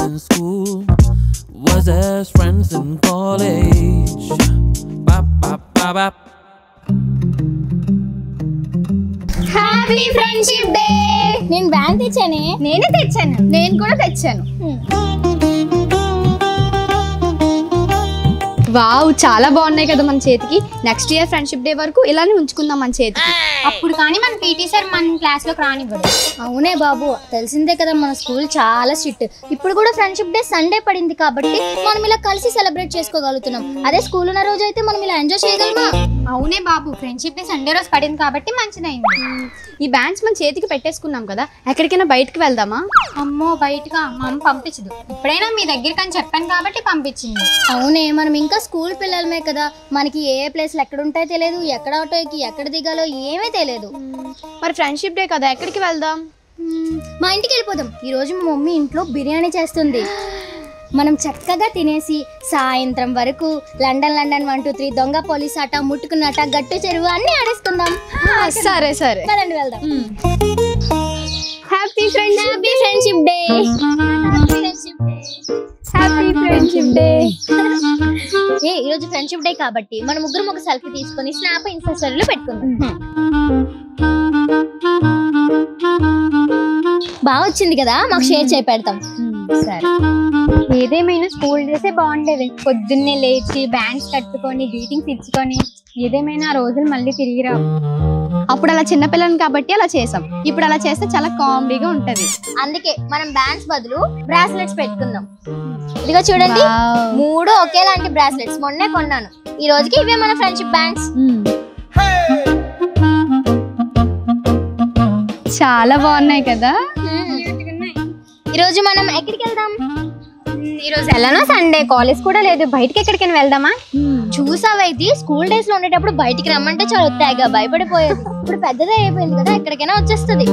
in school, was as friends in college. Bop, bop, bop, bop. Happy friendship day. నేను bank తెచ్చానే. నేనే తెచ్చాను. నేను కూడా తెచ్చాను. వావ్, చాలా బాగున్నాయి కదా మన చేతికి. నెక్స్ట్ ఇయర్ ఫ్రెండ్షిప్ డే వరకు ఇలానే ఉంచుకుందాం మన చేతికి. అప్పుడు కానీ మన పీటీ సార్ మన క్లాస్ లోకి రానివ్వడు. అవునే బాబు, తెలిసిందే కదా మన స్కూల్ చాలా స్ట్రిక్ట్. ఇప్పుడు కూడా ఫ్రెండ్షిప్ డే సండే పడింది కాబట్టి మనం ఇలా కలిసి సెలబ్రేట్ చేసుకోగలుగుతున్నాం. అదే స్కూల్ ఉన్న రోజు అయితే మనం ఇలా ఎంజాయ్ చేయగలమా? అవునే బాబు, ఫ్రెండ్షిప్ డే సండే రోజు పడింది కాబట్టి మంచిదైంది. ఈ బ్యాండ్స్ మన చేతికి పెట్టేసుకున్నాం కదా, ఎక్కడికైనా బయటకు వెళ్దామా? అమ్మో, బయటగా మా అమ్మ పంపించదు. ఇప్పుడైనా మీ దగ్గరికి అని చెప్పాను కాబట్టి పంపించింది. అవునే, మనం ఇంకా స్కూల్ పిల్లలమే కదా, మనకి ఏ ప్లేస్లు ఎక్కడ ఉంటాయో తెలియదు, ఎక్కడ ఆటో ఎక్కి ఎక్కడ దిగాలో ఏమీ తెలియదు. మరి ఫ్రెండ్షిప్ డే కదా, ఎక్కడికి వెళ్దాం? మా ఇంటికి వెళ్ళిపోదాం. ఈరోజు మా మమ్మీ ఇంట్లో బిర్యానీ చేస్తుంది. మనం చక్కగా తినేసి సాయంత్రం వరకు లండన్ 1 2 3 దొంగ పోలీస్ ఆట, ముట్టుకున్నట, గట్టు చెరువు అన్ని ఆడేసుకుందాం. సరే సరే, పదండి వెళ్దాం. Happy friendship day. Happy friendship day. ఈరోజు ఫ్రెండ్షిప్ డే కాబట్టి మనం ముగ్గురం ఒక సెల్ఫీ తీసుకొని స్నాప్ ఇన్స్టా స్టోరీలో పెట్టుకుందాం. బాగా వచ్చింది కదా, మాకు షేర్ చేయి పెడతాం. సరే. ఏదేమైనా స్కూల్ డ్రెస్సే బాగుండేది. పొద్దున్నే లేచి బ్యాండ్స్ కట్టుకొని గ్రీటింగ్స్ ఇచ్చుకొని, ఏదేమైనా ఆ రోజులు మళ్ళీ తిరిగి రావు. అప్పుడు అలా చిన్నపిల్లని కాబట్టి అలా చేసాం. ఇప్పుడు అలా చేస్తే చాలా కామెడీగా ఉంటది. అందుకే మనం బ్యాండ్స్ బదులు బ్రాస్లెట్స్ పెట్టుకుందాం. ఇదిగో చూడండి, 3 ఒకేలాంటి బ్రాస్లెట్స్ మొన్నే కొన్నాను. ఈ రోజుకి ఇవే మన ఫ్రెండ్షిప్ బ్యాండ్స్. చాలా బాగున్నాయి కదా. ఈరోజు మనం ఎక్కడికి వెళ్దాం? ఈరోజు ఎలానో సండే, కాలేజ్ కూడా లేదు, బయటకి ఎక్కడికైనా వెళ్దామా? చూసావైతే స్కూల్ డేస్ లో ఉండేటప్పుడు బయటికి రమ్మంటే చాలా తెగ భయపడిపోయేది. ఇప్పుడు పెద్దదే అయిపోయింది కదా, ఎక్కడికైనా వచ్చేస్తుంది.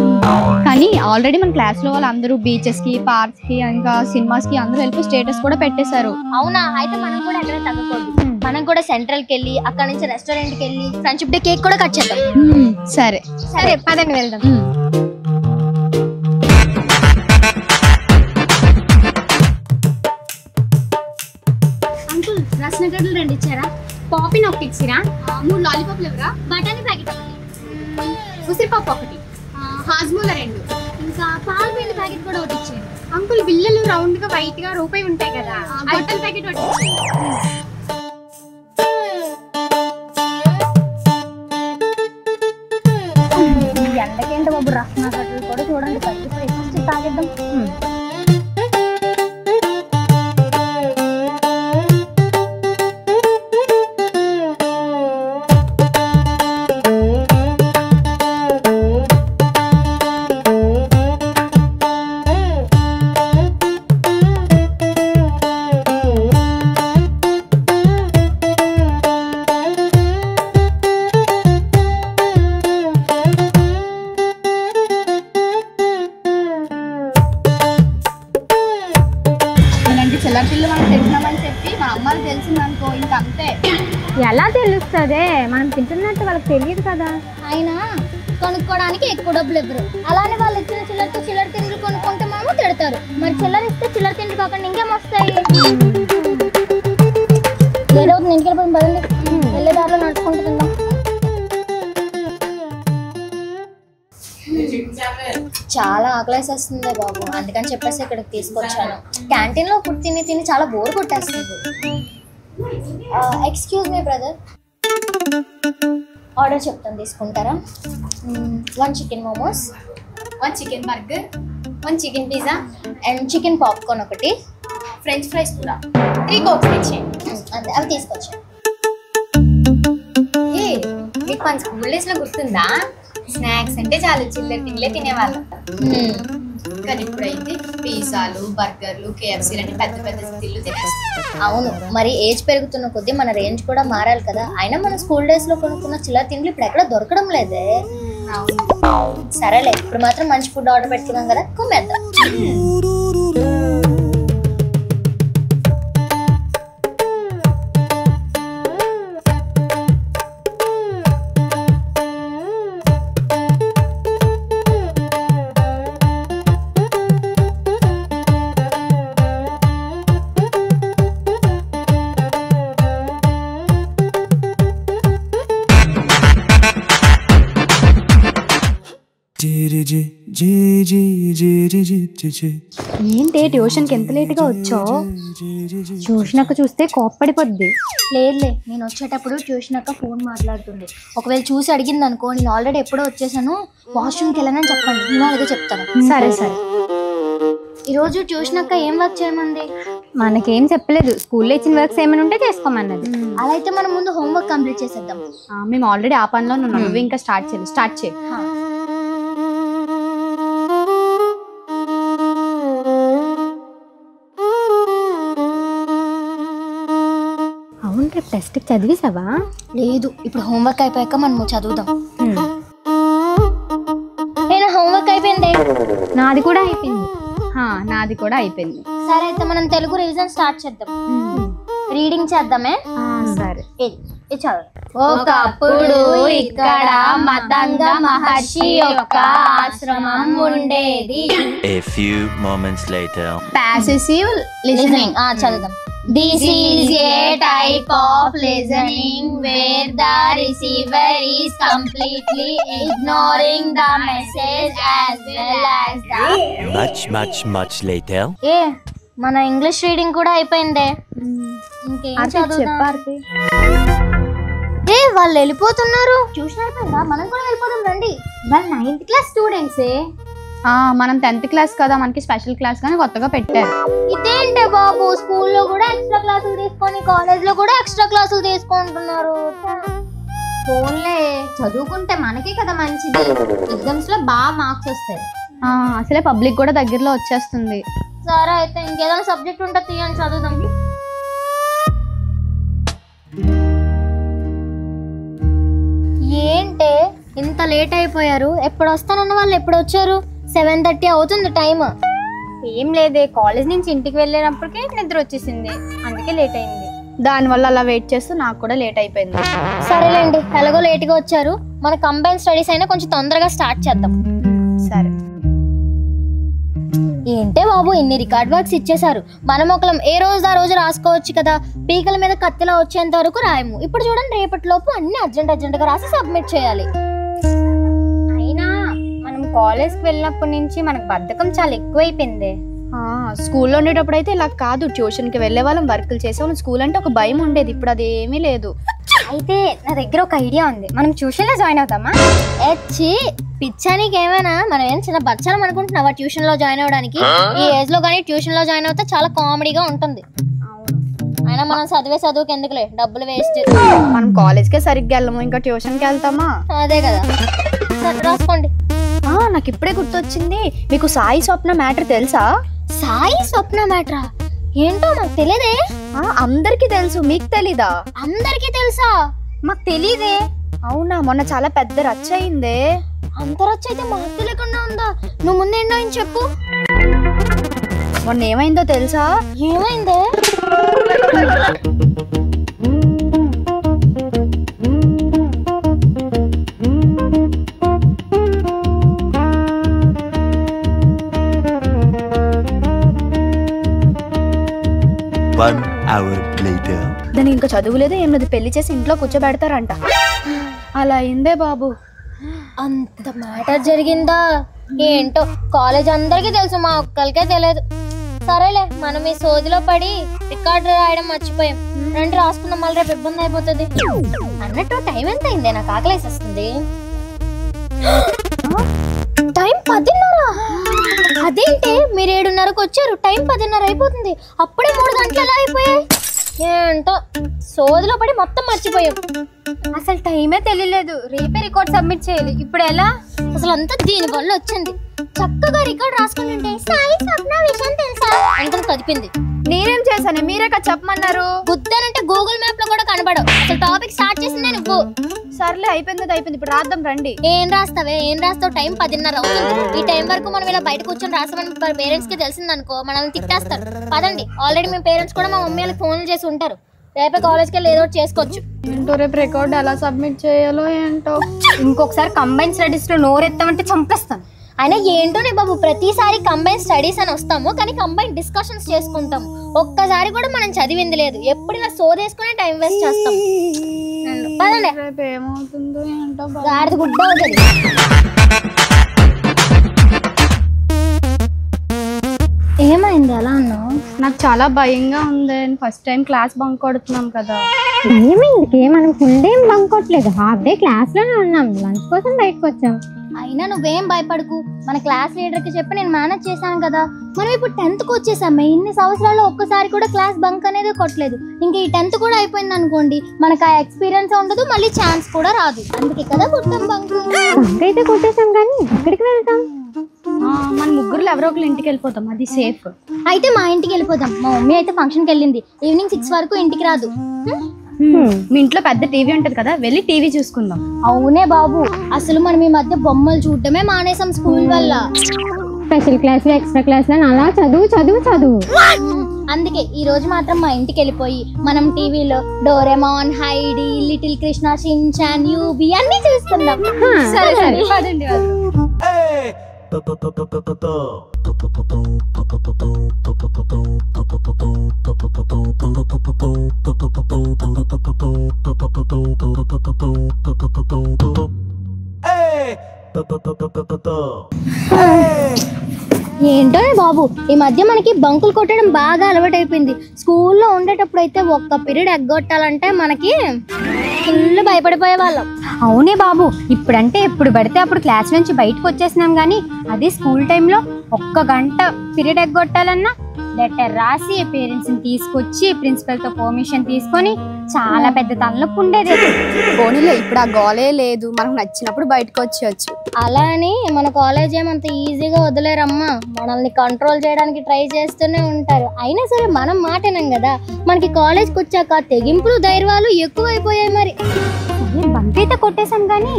కానీ ఆల్రెడీ మన క్లాస్ లో వాళ్ళందరూ బీచెస్ కి, పార్క్స్ కి, ఇంకా సినిమాస్ కి అందరూ వెళ్ళి స్టేటస్ కూడా పెట్టేశారు. అవునా? అయితే మనం కూడా ఎక్కడ తగ్గకూడదు. మనం కూడా సెంట్రల్ కి వెళ్ళి అక్కడ నుంచి రెస్టారెంట్ కి వెళ్ళి ఫ్రెండ్షిప్ డే కేక్ కూడా కట్ చేద్దాం. సరే సరే, పదండి వెళ్దాం. రసనగడ్డలు 2 ఇచ్చారా? పాపిన్ ఒకటి ఇచ్చిరా? 3 లాలీపాప్లు ఎవరా? బఠానీ ప్యాకెట్ ఒకటి, ఉసిరిపప్పు ఒకటి, హాజ్మూల 2, ఇంకా పాల బిళ్ళ ప్యాకెట్ కూడా ఒకటి ఇచ్చేయండి. అంకుల్ బిళ్ళలు రౌండ్ గా వైట్ గా రూపాయి ఉంటాయి కదా, బట్టల ప్యాకెట్ ఒకటి ఇచ్చేయండి. ఎండకేంటి బాబు, రసనగడ్డలు కూడా చూడండి తగ్గిపోయి ఫస్ట్ తాగేద్దాం. చిల్లర పిల్లలు మనం తింటున్నామని చెప్పి మా అమ్మకి తెలిసిందనుకో, ఇంక అంతే. ఎలా తెలుస్తుంది? మనం తింటున్నట్టు వాళ్ళకి తెలియదు కదా. అయినా కొనుక్కోవడానికి ఎక్కువ డబ్బులు ఇవ్వరు. అలానే వాళ్ళు ఇచ్చిన చిల్లరతో చిల్లర తిండ్లు కొనుక్కుంటే మనము తిడతారు. మరి చిల్లర ఇస్తే చిల్లర తిండి కాకుండా ఇంకేం వస్తాయి? ఏదో ఇంటికి వెళ్ళిపోయి పదండి, వెళ్ళే దారిలో నడుచుకుంటూ తిందాం. చాలా ఆకలేసేస్తుంది బాబు, అందుకని చెప్పేసి ఇక్కడికి తీసుకొచ్చాను. క్యాంటీన్ లో ఫుడ్ తిని తిని చాలా బోర్ కొట్టేస్తుంది. ఎక్స్క్యూజ్ మీ బ్రదర్, ఆర్డర్ చెప్తాను, తీసుకుంటారా? 1 chicken momos, 1 chicken burger, 1 chicken pizza and chicken popcorn ఒకటి, ఫ్రెంచ్ ఫ్రైస్ కూడా, 3 కోక్స్ ఇచ్చేయండి. అంతే, అవి తీసుకొచ్చాను. మీకు మన స్కూల్ డేస్ లో గుర్తుందా? స్నాక్స్ అంటే చాలా చిల్లర తిండిలే తినేవాళ్ళం. కానీ ఇప్పుడైతే పిజ్జాలు, బర్గర్లు, KFC లాంటి పెద్ద పెద్ద తిల్లు తినేస్తాం. అవును, మరి ఏజ్ పెరుగుతున్న కొద్దీ మన రేంజ్ కూడా మారాలి కదా. అయినా మన స్కూల్ డేస్ లో కొనుక్కున్న చిల్లర తిండ్లు ఇప్పుడు ఎక్కడ దొరకడం లేదే. సరేలే, ఇప్పుడు మాత్రం మంచి ఫుడ్ ఆర్డర్ పెట్టుకున్నాం కదా, కుమ్మేద్దాం. ఏంటి ట్యూషన్కి ఎంత లేట్గా వచ్చావు? ట్యూషన్కి చూస్తే కోప్పడిపోద్ది. లేదులే, నేను వచ్చేటప్పుడు ట్యూషన్ అక్క ఫోన్ మాట్లాడుతుంది. ఒకవేళ చూసి అడిగింది అనుకో, నేను ఆల్రెడీ ఎప్పుడో వచ్చేసాను, వాష్రూమ్కి వెళ్ళానని చెప్పండి, నేను అలాగే చెప్తాను. సరే సరే. ఈరోజు ట్యూషన్ అక్క ఏం వర్క్ చేయమంది? మనకేం చెప్పలేదు, స్కూల్లో ఇచ్చిన వర్క్స్ ఏమైనా ఉంటే చేసుకోమన్నది. అలా అయితే మనం ముందు హోంవర్క్ కంప్లీట్ చేసేద్దాం. మేము ఆల్రెడీ ఆ పనిలో ఉన్నాం, నువ్వు ఇంకా స్టార్ట్ చేయి. అవును, రేపు టెస్ట్ చదివేసావా? లేదు, ఇప్పుడు హోంవర్క్ అయిపోయాక మనం చదువుదాం. నేను హోంవర్క్ అయిపోయింది. నాది కూడా అయిపోయింది. సరే అయితే మనం తెలుగు రివిజన్ స్టార్ట్ చేద్దాం. రీడింగ్ చేద్దామే. సరే. ఒకప్పుడు ఇక్కడ మతంగ మహర్షి యొక్క ఆశ్రమం ఉండేది. A few moments later. Passive listening. చదువుదాం. This is a type of listening where the receiver is completely ignoring the message as well as the... Much later. మన ఇంగ్లీష్ రీడింగ్ కూడా అయిపోయిందే. ఇంకేం చదువుదాం? వాళ్ళు వెళ్ళిపోతున్నారు. ట్యూషన్ అయిపోయిందా? మనం కూడా వెళ్ళిపోదాం రండి. వాళ్ళు 9th క్లాస్ స్టూడెంట్సే. మనం 10th క్లాస్ కదా, మనకి స్పెషల్ క్లాస్ కానీ కొత్తగా పెట్టారు. ఇదేంటే బాబు, స్కూల్లో కూడా ఎక్స్ట్రా క్లాసులు తీసుకొని కాలేజ్ లో కూడా ఎక్స్ట్రా క్లాసులు తీసుకుంటున్నారు. ఫోన్లే, చదువుకుంటే మనకే కదా మంచిది, ఎగ్జామ్స్ లో బాగా మార్క్స్ వస్తాయి. అసలే పబ్లిక్ కూడా దగ్గరలో వచ్చేస్తుంది. సరే అయితే ఇంకేదైనా సబ్జెక్ట్ ఉంటే తీయండి, చదువుదాం. ఏంటే ఇంత లేట్ అయిపోయారు? ఎప్పుడు వస్తానన్న వాళ్ళు ఎప్పుడు వచ్చారు? 7:30 అవుతుంది టైం. ఏం లేదే, కాలేజ్ నుంచి ఇంటికి వెళ్ళేటప్పటికే నిద్ర వచ్చేసింది, అందుకే లేట్ అయింది. దానివల్ల అలా వెయిట్ చేస్తూ నాకు కూడా లేట్ అయిపోయింది. సరేలేండి, ఎలాగో లేట్గా వచ్చారు, మన కంబైన్ స్టడీస్ అయినా కొంచెం తొందరగా స్టార్ట్ చేద్దాం. సరే. ఏంటే బాబు, ఇన్ని రికార్డ్ వర్క్స్ ఇచ్చేసారు, మనం ఒకలం ఏ రోజు ఆ రోజు రాసుకోవచ్చు కదా. పీకల మీద కత్తిలా వచ్చేంత వరకు రాయము. ఇప్పుడు చూడండి, రేపటిలోపు అన్ని అర్జెంట్గా రాసి సబ్మిట్ చేయాలి. అయినా మనం కాలేజ్కి వెళ్ళినప్పటి నుంచి మనకు బద్ధకం చాలా ఎక్కువైపోయింది. స్కూల్లో ఉండేటప్పుడు అయితే ఇలా కాదు, ట్యూషన్కి వెళ్ళే వాళ్ళం, వర్కులు చేసేవాళ్ళం. స్కూల్ అంటే ఒక భయం ఉండేది, ఇప్పుడు అది ఏమీ లేదు. అయితే నా దగ్గర ఒక ఐడియా ఉంది, మనం ట్యూషన్లో జాయిన్ అవుతామా? పిచ్చానికి ఏమైనా, మనం ఏం చిన్న బచ్చాలం అనుకుంటున్నావా ట్యూషన్ లో జాయిన్ అవడానికి? ఈ ఏజ్ లో కానీ ట్యూషన్ లో జాయిన్ అవుతే చాలా కామెడీగా ఉంటుంది. అయినా మనం చదువుకి ఎందుకులే, డబ్బులు వేస్ట్. మనం కాలేజ్కే సరిగ్గా వెళ్ళము, ఇంకా ట్యూషన్కి వెళ్తామా? అదే కదా. రాసుకోండి. నాకు ఇప్పుడే గుర్తొచ్చింది, మీకు సాయి స్వప్న మ్యాటర్ తెలుసా? సాయి స్వప్న మ్యాటరా? ఏంటో నాకు తెలియదే. అందరికి తెలుసు, మీకు తెలీదా? అందరికి తెలుసా? మాకు తెలీదే. అవునా? మొన్న చాలా పెద్ద రచ్చ అయిందే. అంత రచ్చ అయితే మాకు తెలియకుండా ఉందా? నువ్వు ముందేంటో అని చెప్పు. మొన్న ఏమైందో తెలుసా? ఏమైందే? దాని ఇంకా చదువులేదు ఏం లేదు, పెళ్లి చేసి ఇంట్లో కూర్చోబెడతారంట. అలా అయిందే బాబు. అంత మ్యాటర్ జరిగిందా? ఏంటో, కాలేజ్ అందరికీ తెలుసు, మా ఒక్కరికే తెలియదు. సరేలే, మనం ఈ సోదిలో పడి రికార్డు రాయడం మర్చిపోయాం. రండి రాసుకున్నాం, మళ్ళీ రేపు ఇబ్బంది అయిపోతుంది. అన్నట్టు టైం ఎంత అయిందే? నాకు ఆకలేసి వస్తుంది. టైం 10:30. అదేంటి, మీరు 7:30కు వచ్చారు, టైం 10:30 అయిపోతుంది, అప్పుడే 3 గంటలు ఎలా అయిపోయాయి? ఏంటో, సోదిలో పడి మొత్తం మర్చిపోయాం. అసలు టైమే తెలియలేదు, రేపే రికార్డ్ సబ్మిట్ చేయాలి. ఇప్పుడు ఎలా? అసలు అంతా దీని వల్ల వచ్చింది. చక్కగా రికార్డ్ రాసుకుంటుంటే సాయి స్వప్న విషయం తెలుసా అనుకుని కదిపింది. నేనేం చేశాను? మీరే కదా చెప్పమన్నారు. బుద్ధానంటే గూగుల్ మ్యాప్ లో కూడా కనబడవు. అసలు టాపిక్ స్టార్ట్ చేసిందే నువ్వు. సర్లే, అయిపోయింది. ఇప్పుడు రాద్దాం రండి. ఏం రాస్తావు? టైం 10:30 అవుతుంది. ఈ టైం వరకు మనం ఇలా బయట కూర్చొని రాసామని పేరెంట్స్ కి తెలిసిందనుకో, మనల్ని తిట్టేస్తారు. పదండి, ఆల్రెడీ మీ పేరెంట్స్ కూడా మా మమ్మీ వాళ్ళకి ఫోన్లు చేసి ఉంటారు. రేపే కాలేజ్కి వెళ్ళి ఏదో చేసుకోవచ్చు. ఏంటో రేపు రికార్డ్ ఎలా సబ్మిట్ చేయాలో ఏంటో. ఇంకొకసారి కంబైన్ స్టడీస్ లో నోరెత్తామంటే చంపేస్తాను. అయినా ఏంటోనే బాబు, ప్రతిసారి కంబైన్ స్టడీస్ అని వస్తాము, కానీ కంబైన్ డిస్కషన్స్ చేసుకుంటాము. ఒక్కసారి కూడా మనం చదివింది లేదు. ఎప్పుడు ఇలా సోదేసుకునే టైం వేస్ట్ చేస్తాం. పదండి, రేపు ఏమవుతుందో ఏంటో, గాడిద గుడ్డ అవుతుంది. నాకు చాలా భయంగా ఉంది. ఫస్ట్ టైం క్లాస్ బంక్ కొడుతున్నాం కదా. భయం ఎందుకే, మనం ఫుల్ డే బంక్ కొట్టలేదు, హాఫ్ డే క్లాస్ లోనే ఉన్నాం, లంచ్ కోసం బయటకు వచ్చాం. అయినా నువ్వేం భయపడకు, మన క్లాస్ లీడర్ కి చెప్పి నేను మేనేజ్ చేశాను కదా. మనం ఇప్పుడు 10th కి వచ్చేసామే, ఇన్ని సంవత్సరాల్లో ఒక్కసారి కూడా క్లాస్ బంక్ అనేది కొట్టలేదు. ఇంకా ఈ 10th కూడా అయిపోయింది అనుకోండి, మనకు ఆ ఎక్స్పీరియన్స్ ఉండదు, మళ్ళీ ఛాన్స్ కూడా రాదు. అందుకే కదా కొట్టాం బంక్. బంక్ అయితే కొట్టేసాం కానీ ఎక్కడికి వెళ్తాం? మన ముగ్గురు ఎవరో ఒకరు ఇంటికి వెళ్ళిపోతాం, అది సేఫ్. అయితే మా ఇంటికి వెళ్ళిపోదాం. మా మమ్మీ అయితే ఫంక్షన్కి వెళ్ళింది, ఈవినింగ్ 6 వరకు ఇంటికి రాదు. మీ ఇంట్లో పెద్ద టీవీ ఉంటది కదా, వెళ్ళి టీవీ చూసుకుందాం. అవునే బాబు, అసలు మనం ఈ మధ్య బొమ్మలు చూడటమే మానేసాం స్కూల్ వల్ల. స్పెషల్ క్లాసులు, ఎక్స్ట్రా క్లాసులు అలా చదువు చదువు చదువు. అందుకే ఈ రోజు మాత్రం మా ఇంటికి వెళ్ళిపోయి మనం టీవీలో Doraemon, Heidi, little Krishna, Shin-chan, UB అన్ని చూసుకుందాం. సరే సరే పదండి. ఏంటో బాబు, ఈ మధ్య మనకి బంకులు కొట్టడం బాగా అలవాటైపోయింది. స్కూల్లో ఉండేటప్పుడు అయితే ఒక్క పీరియడ్ ఎగ్గొట్టాలంటే మనకి ఫుల్ భయపడిపోయే వాళ్ళం. అవునే బాబు, ఇప్పుడంటే ఎప్పుడు పడితే అప్పుడు క్లాస్ నుంచి బయటకు వచ్చేసినాం కానీ అదే స్కూల్ టైంలో 1 గంట పీరియడ్ ఎగ్గొట్టాలన్నా లెటర్ రాసి పేరెంట్స్ని తీసుకొచ్చి ప్రిన్సిపల్తో పర్మిషన్ తీసుకొని చాలా పెద్ద తలనొప్పి ఉండేది. పోనీలే, ఇప్పుడు ఆ గోలే లేదు, మనకు నచ్చినప్పుడు బయటకు వచ్చేయచ్చు. అలా అని మన కాలేజ్ ఏమంత ఈజీగా వదిలేరమ్మా, మనల్ని కంట్రోల్ చేయడానికి ట్రై చేస్తూనే ఉంటారు. అయినా సరే మనం మాటేనాం కదా, మనకి కాలేజ్కి వచ్చాక తెగింపులు ధైర్యాలు ఎక్కువైపోయాయి. మరి బంక్ అయితే కొట్టేసాం కానీ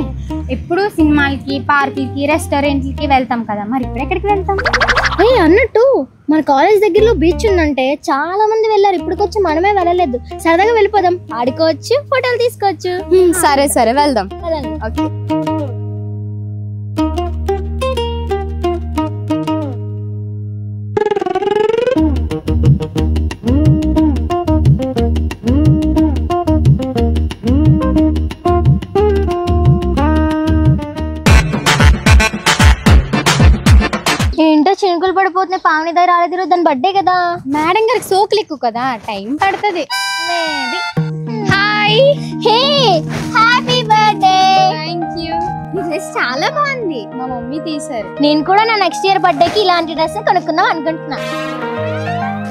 ఎప్పుడు సినిమాలకి, పార్కులకి, రెస్టారెంట్లకి వెళ్తాం కదా, మరి ఇప్పుడు ఎక్కడికి వెళ్తాం? అన్నట్టు మన కాలేజ్ దగ్గరలో బీచ్ ఉందంటే చాలా మంది వెళ్ళారు, ఇప్పటికొచ్చి మనమే వెళ్ళలేదు. సరదాగా వెళ్ళిపోదాం, ఆడుకోవచ్చు, ఫోటోలు తీసుకోవచ్చు. సరే సరే వెళ్దాం. ఓకే. ఏంటో చినుకులు పడిపోతున్నాయి, పావని దగ్గర రాలేదు, దాని బర్త్డే కదా. మేడం గారికి సోకులు ఎక్కువ కదా, టైం పడుతుంది. Hi, hey, happy birthday. Thank you. ఈ డ్రెస్ చాలా బాగుంది, మా మమ్మీ తీసారు. నేను కూడా నా నెక్స్ట్ ఇయర్ బర్త్డేకి ఇలాంటి డ్రెస్ కొనుక్కుందాం అనుకుంటున్నా.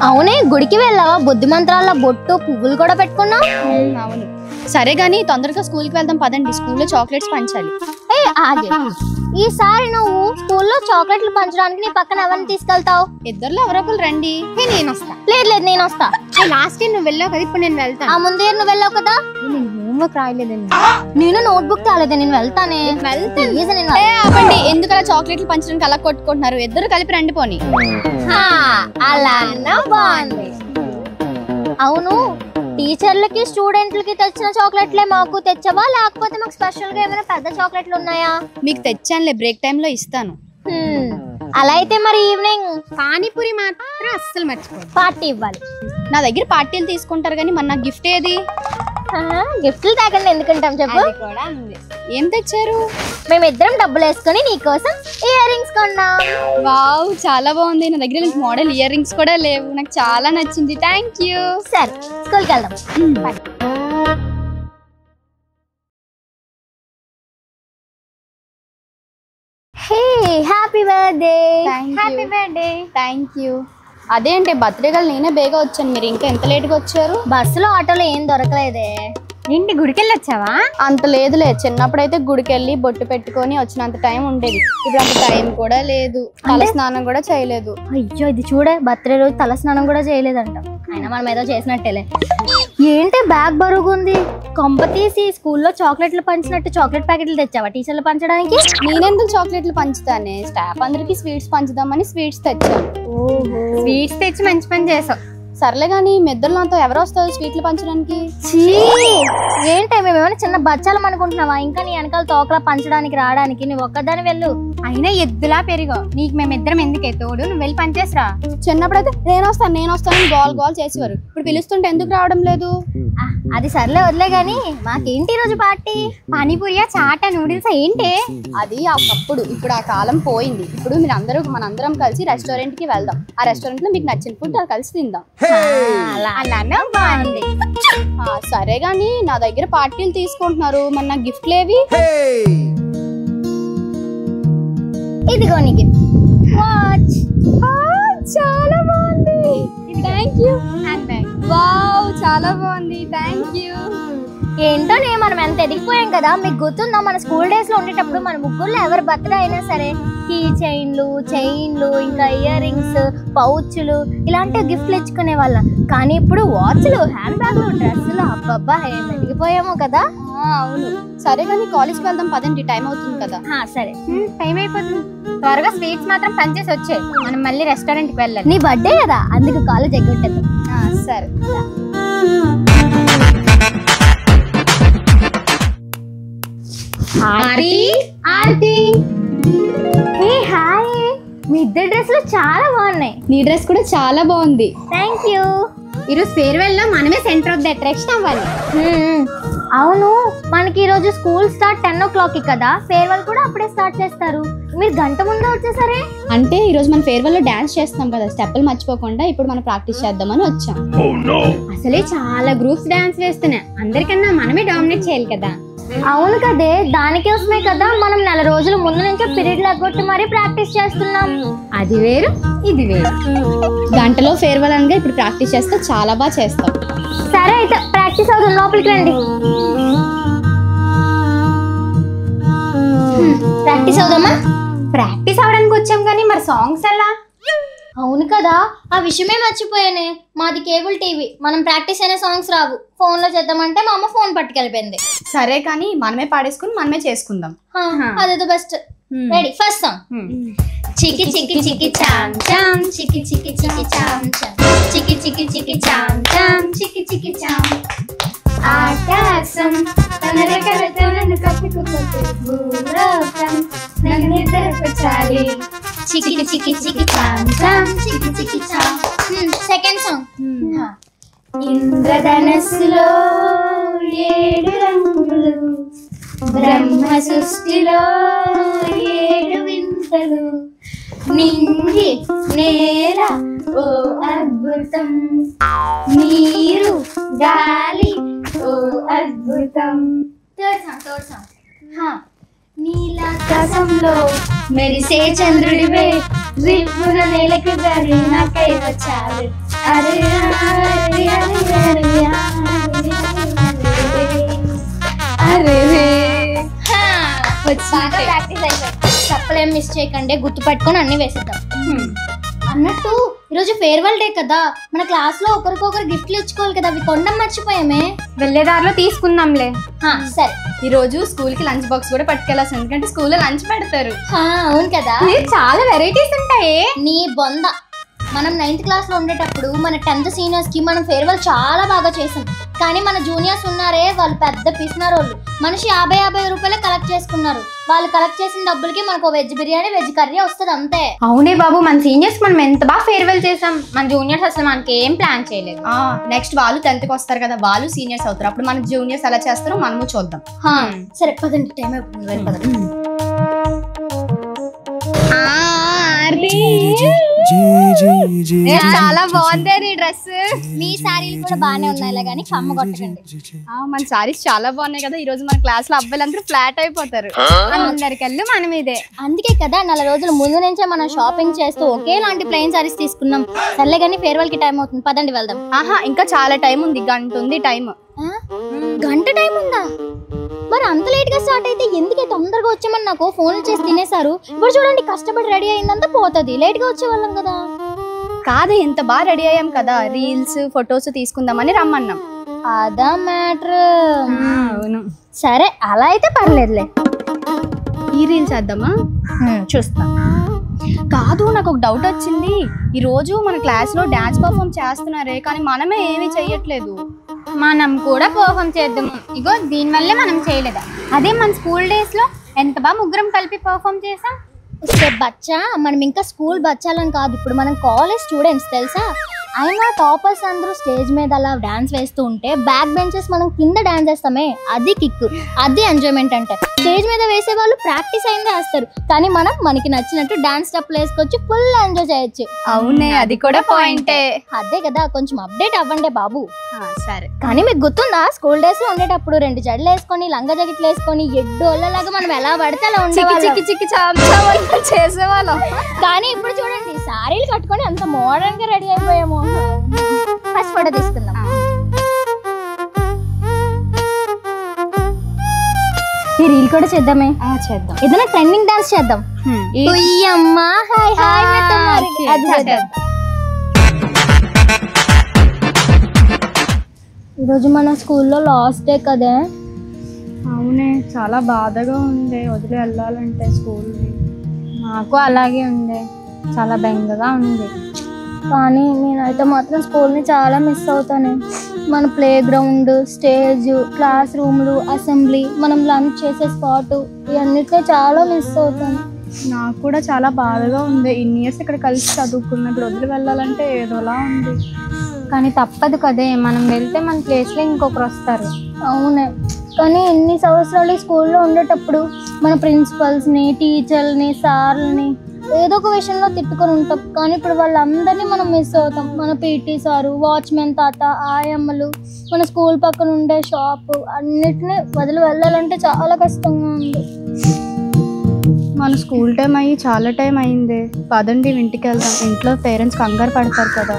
అవునే, గుడికి వెళ్ళావా? బుద్ధి మంత్రాల బొట్టు, పువ్వులు కూడా పెట్టుకున్నావు. అవును. సరే గానీ తొందరగా స్కూల్కి వెళ్దాం పదండి, స్కూల్లో చాక్లెట్స్ పంచాలి. ఈసారి నువ్వు స్కూల్లో చాక్లెట్లు పంచడానికి నీ పక్కన ఎవరిని తీసుకెళ్తావు? ఇద్దరులో ఎవరో ఒకరు రండి. నేను వస్తా. లేదు నేను వస్తా. లాస్ట్ ఇయర్ నువ్వు వెళ్ళావు కదా, ఇప్పుడు నేను వెళ్తాను. ఆ ముందు ఇయర్ నువ్వు వెళ్ళావు కదా. నేను హోంవర్క్ రాయలేదండి. నేను నోట్బుక్ తాలేదే, నేను వెళ్తానే. ఆపండి, ఎందుకు అలా చాక్లెట్లు పంచడానికి అలా కొట్టుకుంటున్నారు? ఇద్దరు కలిపి రండి పోని. అలా బాగుంది. అవును, టీచర్లకి స్టూడెంట్లకి తెచ్చిన చాక్లెట్లే మాకు తెచ్చవా, లేకపోతే మాకు స్పెషల్ గా ఏమైనా పెద్ద చాక్లెట్లు ఉన్నాయా? మీకు తెచ్చానులే, బ్రేక్ టైంలో ఇస్తాను. అలా అయితే మరి ఈవినింగ్ పానీపూరి మాత్రం అస్సలు మర్చిపోదు, పార్టీ ఇవ్వాలి. నా దగ్గర పార్టీలు తీసుకుంటారు కానీ మన నాకు గిఫ్ట్ ఏది? గిఫ్ట్లు తాగండి ఎందుకుంటాం చెప్పు. ఏం తెచ్చారు? మేమిద్దరం డబ్బులు వేసుకొని నీకోసం ఇయర్ రింగ్స్ కొన్నాం. వావ్, చాలా బాగుంది. నా దగ్గర మోడల్ ఇయర్ రింగ్స్ కూడా లేవు, నాకు చాలా నచ్చింది. Thank you. సరే, స్కూల్కి వెళ్దాం. Hey, happy birthday. Happy birthday. Thank you. అదేంటి బర్త్డే గల నేనే బేగా వచ్చాను, మీరు ఇంకా ఎంత లేట్గా వచ్చారు? బస్సులో ఆటోలో ఏం దొరకలేదే. ఏంటి గుడికి వెళ్ళొచ్చావా? అంత లేదులే, చిన్నప్పుడైతే గుడికి వెళ్ళి బొట్టు పెట్టుకొని వచ్చినంత టైం ఉండేది, ఇప్పుడు అంత టైం కూడా లేదు. తల స్నానం కూడా చేయలేదు. అయ్యో, ఇది చూడే, బర్త్డే రోజు తల స్నానం కూడా చేయలేదంట. అయినా మనం ఏదో చేసినట్టేలే. ఏంటి బ్యాగ్ బరుగుంది? కొంప తీసి స్కూల్లో చాక్లెట్లు పంచినట్టు చాక్లెట్ ప్యాకెట్లు తెచ్చావా టీచర్లు పంచడానికి? నేనెందుకు చాక్లెట్లు పంచుతానే, స్టాఫ్ అందరికి స్వీట్స్ పంచుదామని స్వీట్స్ తెచ్చాను. స్వీట్స్ తెచ్చి మంచి పని చేసావు. సర్లే గానీ మెద్దలు నాతో ఎవరు వస్తారు స్వీట్లు పంచడానికి? ఏంటి మేమేమైనా చిన్న బచ్చాలం అనుకుంటున్నావా? ఇంకా నీ వెనకాల తోకలా పంచడానికి రావడానికి నువ్వు ఒక్కదాని వెళ్ళు. అయినా ఎద్దులా పెరిగావు, నీకు మేమిద్దరం ఎందుకే తోడు, నువ్వు వెళ్ళి పనిచేసరా. చిన్నప్పుడైతే నేను వస్తాను గోల్ గోల్ చేసేవారు, ఇప్పుడు పిలుస్తుంటే ఎందుకు రావడం లేదు? అది సర్లే వదిలే గాని మాకేంటి రోజు పార్టీ? పానీపూరియా, చాట, నూడిల్స్ ఏంటి? అది ఒకప్పుడు, ఇప్పుడు ఆ కాలం పోయింది. ఇప్పుడు మనందరం కలిసి రెస్టారెంట్ కి వెళ్దాం. ఆ రెస్టారెంట్ లో మీకు నచ్చిన ఫుడ్ కలిసి తిందాం. అలానే బాగుంది. సరే గాని నా దగ్గర పార్టీలు తీసుకుంటున్నారు, మన నా గిఫ్ట్లు ఏవి? ఇదిగో నీ గిఫ్ట్ వాచ్. చాలా బాగుంది, థ్యాంక్ యూ. వావ్, చాలా బాగుంది, థ్యాంక్ యూ. ఏంటో మనం ఎంత ఎదిగిపోయాం కదా. మీకు గుర్తుందా మన స్కూల్ డేస్ లో ఉండేటప్పుడు మన ముగ్గురులో ఎవరు బర్త్డే అయినా సరే కీ చైన్లు ఇంకా ఇయర్ రింగ్స్, పౌచ్లు ఇలాంటి గిఫ్ట్లు ఇచ్చుకునే వాళ్ళం. కానీ ఇప్పుడు వాచ్లు, హ్యాండ్ బ్యాగ్లు, డ్రెస్సులు, అబ్బబ్బా ఏం ఎదిగిపోయామో కదా. అవును. సరే కానీ కాలేజ్కి వెళ్దాం పదండి, టైం అవుతుంది కదా. సరే, టైం అయిపోతుంది. త్వరగా స్వీట్స్ మాత్రం పనిచేసి వచ్చాయి, మనం మళ్ళీ రెస్టారెంట్ కి వెళ్ళాలి. నీ బర్త్డే కదా, అందుకు కాలేజ్ ఎగ్గొట్టేద్దాం. సరే. ఆర్తి, హే హాయ్, మీ ఇద్దరు డ్రెస్సులు చాలా బాగున్నాయి. నీ డ్రెస్ కూడా చాలా బాగుంది. Thank you. ఈరోజు ఫేర్వెల్ లో మనమే సెంటర్ ఆఫ్ ద అట్రాక్షన్ అవ్వాలి. అవును, మనకి ఈరోజు స్కూల్ స్టార్ట్ 10 o'clock కదా, ఫేర్వెల్ కూడా అప్పుడే స్టార్ట్ చేస్తారు. మీరు గంట ముందే వచ్చేసరే. అంటే ఈ రోజు మన ఫేర్వెల్ లో డాన్స్ చేస్తాం కదా, స్టెప్పులు మర్చిపోకుండా ఇప్పుడు మనం ప్రాక్టీస్ చేద్దామని వచ్చాం. అసలే చాలా గ్రూప్స్ డాన్స్ వేస్తున్నాయి, అందరికన్నా మనమే డామినేట్ చేయాలి కదా. అవును కదే, దానికోసమే కదా మనం 4 రోజుల ముందు నుంచే పీరియడ్ లెగ్గొట్టి మరీ ప్రాక్టీస్ చేస్తున్నాం. అది వేరు, ఇది వేరు. గంటలో ఫేర్వెల్ అనగా ఇప్పుడు ప్రాక్టీస్ చేస్తే చాలా బాగా చేస్తాం. సరే అయితే ప్రాక్టీస్ అవుతుంది, లోపలికి రండి. ప్రాక్టీస్ అవుదామా? ప్రాక్టీస్ అవడానికి వచ్చాం కానీ మరి సాంగ్స్ ఎలా? అవును కదా, ఆ విషయమే మర్చిపోయానే. మాది కేబుల్ టీవీ, మనం ప్రాక్టీస్ అయిన సాంగ్స్ రావు. ఫోన్ లో చేద్దామంటే మా అమ్మ ఫోన్ పట్టుకెళ్ళిపోయింది. సరే కానీ మనమే పాడేసుకుని మనమే చేసుకుందాం. అదేదో బెస్ట్. Ready, first song. చికి చికి చికి చామ్ చామ్, చికి చికి చికి చామ్ చామ్, చికి చికి చికి చామ్ చామ్, చికి చికి చామ్. ఆకాశం తన రెక్కలతో నన్ను కప్పుకుపోతే భూలోకం నన్ను నిద్రపుచ్చాలి. చికి చికి చికి చామ్ చామ్, చికి చికి చామ్. Second song. ఇంద్రధనస్సులో 7 రంగులు, బ్రహ్మ సృష్టిలో 7 వింతలు, నింగి నేల ఓ అద్భుతం, నీరు గాలి ఓ అద్భుతం. Third song. నీలాకాశంలో మెరిసే చంద్రుడివే, రిప్పున నేలకు గారి నాకై వచ్చారు. అరే అరే అరే అరే బాగా ప్రాక్టీస్ అయిపోయి చెప్పలేం మిస్ చేయకండి, గుర్తు పెట్టుకొని అన్ని వేసేద్దాం. అన్నట్టు ఈరోజు ఫేర్వెల్ డే కదా, మన క్లాస్ లో ఒకరికొకరు గిఫ్ట్లు ఇచ్చుకోవాలి కదా, అవి కొనడం మర్చిపోయామే. వెళ్ళేదారిలో తీసుకుందాంలే. సరే, ఈ రోజు స్కూల్ కి లంచ్ బాక్స్ కూడా పట్టుకెళ్ళాల్సి, ఎందుకంటే స్కూల్లో లంచ్ పెడతారు. అవును కదా, చాలా వెరైటీస్ ఉంటాయి. నీ బొంద. మనం 9th క్లాస్ లో ఉండేటప్పుడు మన 10th సీనియర్స్ కి మనం ఫేర్వెల్ చాలా బాగా చేసాం. కానీ మన జూనియర్స్ ఉన్నారే, వాళ్ళు పెద్ద పిసినారోళ్ళు. మనిషి 50 రూపాయలే కలెక్ట్ చేసుకున్నారు. వాళ్ళు కలెక్ట్ చేసిన డబ్బులకి మనకు వెజ్ బిర్యానీ, వెజ్ కర్రీ వస్తుంది అంతే. అవునే బాబు, మన సీనియర్స్ మనం ఎంత బాగా ఫేర్వెల్ చేసాం. మన జూనియర్స్ అసలు మనకి ఏం ప్లాన్ చేయలేదు. నెక్స్ట్ వాళ్ళు 10th కి వస్తారు కదా, వాళ్ళు సీనియర్స్ అవుతారు. అప్పుడు మన జూనియర్స్ ఎలా చేస్తారో మనము చూద్దాం. సరే పదండి, టైం అయిపోతుంది. చాలా బాగుంది నీ డ్రెస్. మీ సారీలు కూడా బాగానే ఉన్నాయి కానీ కమ్మ కొట్టండి. మన సారీస్ చాలా బాగున్నాయి కదా, ఈ రోజు మన క్లాస్ లో అబ్బాయిలందరూ ఫ్లాట్ అయిపోతారు. అందరికల్లు మనం ఇదే. అందుకే కదా 4 రోజుల ముందు నుంచే మనం షాపింగ్ చేస్తూ ఒకేలాంటి ప్లెయిన్ సారీస్ తీసుకున్నాం. సర్లే కానీ ఫేర్వెల్ కి టైం అవుతుంది, పదండి వెళ్దాం. ఇంకా చాలా టైం ఉంది, గంట ఉంది టైం. గంట టైం ఉందా? మరి అంత లేట్ గా స్టార్ట్ అయితే ఎందుకే తొందరగా వచ్చామని నాకు ఫోన్లు చేసి తినేశారు. ఇప్పుడు చూడండి, కష్టపడి రెడీ అయిందంతా పోతుంది. లేట్ గా వచ్చేవాళ్ళం కదా. కాదు, ఎంత బాగా రెడీ అయ్యాం కదా, రీల్స్ ఫొటోస్ తీసుకుందామని రమ్మన్నాం. అదా మ్యాటర్. అవును. సరే, అలా అయితే పర్లేదులే. ఈ రీల్స్ చేద్దామా? చూస్తా. కాదు, నాకు ఒక డౌట్ వచ్చింది. ఈ రోజు మన క్లాస్ లో డాన్స్ పర్ఫామ్ చేస్తున్నారే, కానీ మనమే ఏమీ చెయ్యట్లేదు. మనం కూడా పర్ఫామ్ చేద్దాము. ఇగో దీని వల్లే మనం చేయలేదా? అదే మన స్కూల్ డేస్ లో ఎంత బాగా ముగ్గురం కలిపి పర్ఫామ్ చేసాం. బచ్చా, మనం ఇంకా స్కూల్ బచ్చాలని కాదు, ఇప్పుడు మనం కాలేజ్ స్టూడెంట్స్ తెలుసా. అయినా టాపర్స్ అందరూ స్టేజ్ మీద అలా డాన్స్ వేస్తూ ఉంటే బ్యాక్ బెంచెస్ మనం కింద డాన్స్ వేస్తామే, అది కిక్, అది ఎంజాయ్మెంట్ అంటే. స్టేజ్ మీద వేసే వాళ్ళు ప్రాక్టీస్ అయిందే వేస్తారు, కానీ మనం మనకి నచ్చినట్టు డాన్స్ స్టెప్లు వేసుకొచ్చి ఫుల్ ఎంజాయ్ చేయొచ్చు. అవునే, అది కూడా పాయింటే. అదే కదా, కొంచెం అప్డేట్ అవ్వండి బాబు. సరే. కానీ మీకు గుర్తుందా, స్కూల్ డేస్ లో ఉండేటప్పుడు 2 జడలు వేసుకొని లంగా జాకెట్లు వేసుకొని ఎడ్డోళ్ళలాగా మనం ఎలా పడితే అలా ఉండేవాళ్ళం, చేసేవాళ్ళం. కానీ ఇప్పుడు చూడండి, సారీలు కట్టుకొని అంత మోడర్న్ గా రెడీ అయిపోయాము. ఫస్ట్ ఫోటో తీసుకుందాం. ఈ రీల్ కూడా చేద్దామే. చేద్దాం. ఏదైనా ట్రెండింగ్ డాన్స్ చేద్దాం. ఉయ్యమ్మా హాయ్ హాయ్ అది చేద్దాం. ఈరోజు మన స్కూల్లో లాస్ట్ డే కదే. అవునే, చాలా బాధగా ఉంది వదిలి వెళ్ళాలంటే స్కూల్ని. నాకు అలాగే ఉంది, చాలా బెంగగా ఉంది. కానీ నేనైతే మాత్రం స్కూల్ని చాలా మిస్ అవుతాను. మన ప్లే గ్రౌండ్, స్టేజ్, క్లాస్ రూమ్లు, అసెంబ్లీ, మనం లంచ్ చేసే స్పాట్, ఇవన్నిటిలో చాలా మిస్ అవుతాను. నాకు కూడా చాలా బాధగా ఉంది. ఇన్ని ఇయర్స్ ఇక్కడ కలిసి చదువుకున్నప్పుడు వదిలి వెళ్ళాలంటే ఏదోలా ఉంది. కానీ తప్పదు కదే, మనం వెళ్తే మన ప్లేస్లో ఇంకొకరు వస్తారు. అవునే, కానీ ఎన్ని సంవత్సరాలు స్కూల్లో ఉండేటప్పుడు మన ప్రిన్సిపల్స్ని, టీచర్ని, సార్లని ఏదో ఒక విషయంలో తిట్టుకొని ఉంటాం. కానీ ఇప్పుడు వాళ్ళందరినీ మనం మిస్ అవుతాం. మన పీటీ సారు, వాచ్మెన్ తాత, ఆయమ్మలు, మన స్కూల్ పక్కన ఉండే షాపు, అన్నిటినీ వదిలి వెళ్ళాలంటే చాలా కష్టంగా ఉంది. మన స్కూల్ టైం అయ్యి చాలా టైం అయింది. పదండి ఇంటికి వెళ్దాం, ఇంట్లో పేరెంట్స్ కంగారు పడతారు కదా.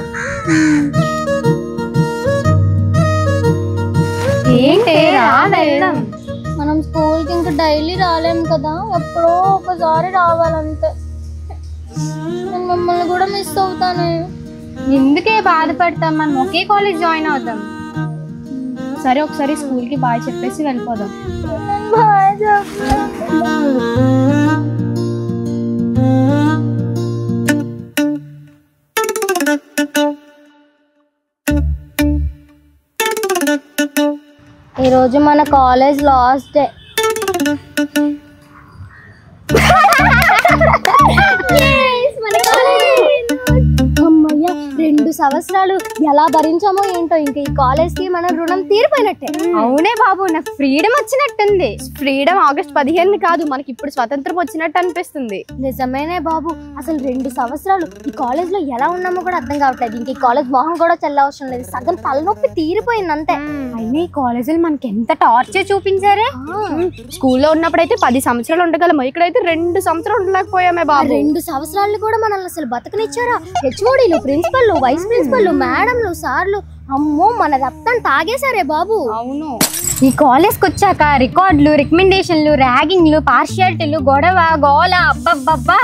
మనం స్కూల్కి ఇంకా డైలీ రాలేము కదా, ఎప్పుడో ఒకసారి రావాలంతే. నేను మిమ్మల్ని కూడా మిస్ అవుతానే. ఎందుకే బాధపడతాం, మనం ఒకే కాలేజ్ జాయిన్ అవుతాం. సరే, ఒకసారి స్కూల్కి బాయ్ చెప్పేసి వెళ్ళిపోదాం. బాయ్ చెప్పు. ఈరోజు మన కాలేజ్ లాస్ట్ డే. అమ్మయ్య, 2 సంవత్సరాలు ఎలా భరించామో ఏంటో. ఇంకా ఈ కాలేజ్ కి మన రుణం తీరిపోయినట్టే. అవునే బాబు, నాకు ఫ్రీడమ్ వచ్చినట్టుంది. ఫ్రీడమ్ ఆగస్ట్ 15 కాదు, మనకి ఇప్పుడు స్వతంత్రం వచ్చినట్టు అనిపిస్తుంది. నిజమేనే బాబు, అసలు 2 సంవత్సరాలు ఈ కాలేజ్ లో ఎలా ఉన్నామో కూడా అర్థం కావట్లేదు. ఇంక ఈ కాలేజ్ మొహం కూడా చల్లవసరం లేదు, సగం తలనొప్పి తీరిపోయింది అంతే. అయినా ఈ కాలేజీలు మనకి ఎంత టార్చర్ చూపించారే. స్కూల్లో ఉన్నప్పుడు అయితే 10 సంవత్సరాలు ఉండగలము, ఇక్కడైతే 2 సంవత్సరాలు ఉండలేకపోయామే బాబు. 2 సంవత్సరాలు కూడా మనల్ని అసలు బతకనిచ్చారా? హెచ్ఓడీలు, ప్రిన్సిపల్లు, వైస్ ప్రిన్సిపల్లు, మేడంలు, సార్లు, అమ్మో మన రక్తం తాగేశారే బాబు. అవును, ఈ కాలేజ్కి వచ్చాక రికార్డులు, రికమెండేషన్లు, ర్యాగింగ్లు, పార్షియాలిటీలు, గొడవ, గోల, అబ్బబ్బబ్బా.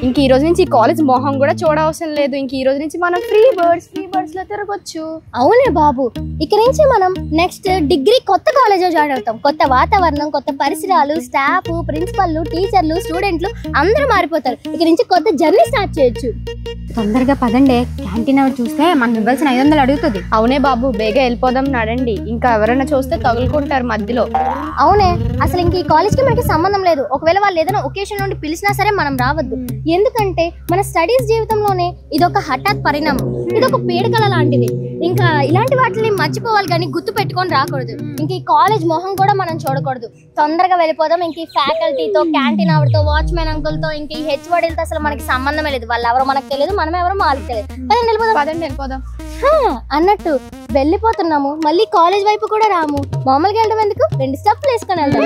ఇంక ఈ రోజు నుంచి ఈ కాలేజ్ మొహం కూడా చూడవసరం లేదు. ఇంక ఈ రోజు నుంచి మనం ఫ్రీ బర్డ్స్ లో తిరగొచ్చు. అవునే బాబు, ఇక నుంచి మనం నెక్స్ట్ డిగ్రీ కొత్త కాలేజ్ లో జాయిన్ అవుతాం. కొత్త వాతావరణం, కొత్త పరిసరాలు, స్టాఫ్, ప్రిన్సిపల్లు, టీచర్లు, స్టూడెంట్లు అందరూ మారిపోతారు. ఇక నుంచి కొత్త జర్నీ స్టార్ట్ చేయొచ్చు. తొందరగా పదండి, క్యాంటీన్ ఎవరు చూస్తే మనం ఇవ్వాల్సిన 500 అడుగుతుంది. అవునే బాబు, బేగా వెళ్ళిపోదాం నడండి, ఇంకా ఎవరైనా చూస్తే తగులుకుంటారు మధ్యలో. అవునే, అసలు ఇంక ఈ కాలేజ్ కి మనకి సంబంధం లేదు. ఒకవేళ వాళ్ళు ఏదైనా ఒకేషన్ నుండి పిలిచినా సరే మనం రావద్దు. ఎందుకంటే మన స్టడీస్ జీవితంలోనే ఇదొక హఠాత్ పరిణామం, ఇదొక పీడకల లాంటిది. ఇంకా ఇలాంటి వాటిని మర్చిపోవాలి కానీ గుర్తు పెట్టుకొని రాకూడదు. ఇంక ఈ కాలేజ్ మొహం కూడా మనం చూడకూడదు. తొందరగా వెళ్ళిపోదాం. ఇంక ఈ ఫ్యాకల్టీతో, క్యాంటీన్ ఆవిడతో, వాచ్మెన్ అంకుల్తో, ఇంక ఈ హెచ్ఓడీలతో అసలు మనకి సంబంధమే లేదు. వాళ్ళు ఎవరో మనకు తెలియదు, మనం ఎవరో వాళ్ళకి తెలియదు. వెళ్ళిపోదాం. అన్నట్టు వెళ్ళిపోతున్నాము, మళ్ళీ కాలేజ్ వైపు కూడా రాము. మామూలుగా వెళ్ళడం ఎందుకు, 2 స్టెప్లు వేసుకొని వెళ్దాం.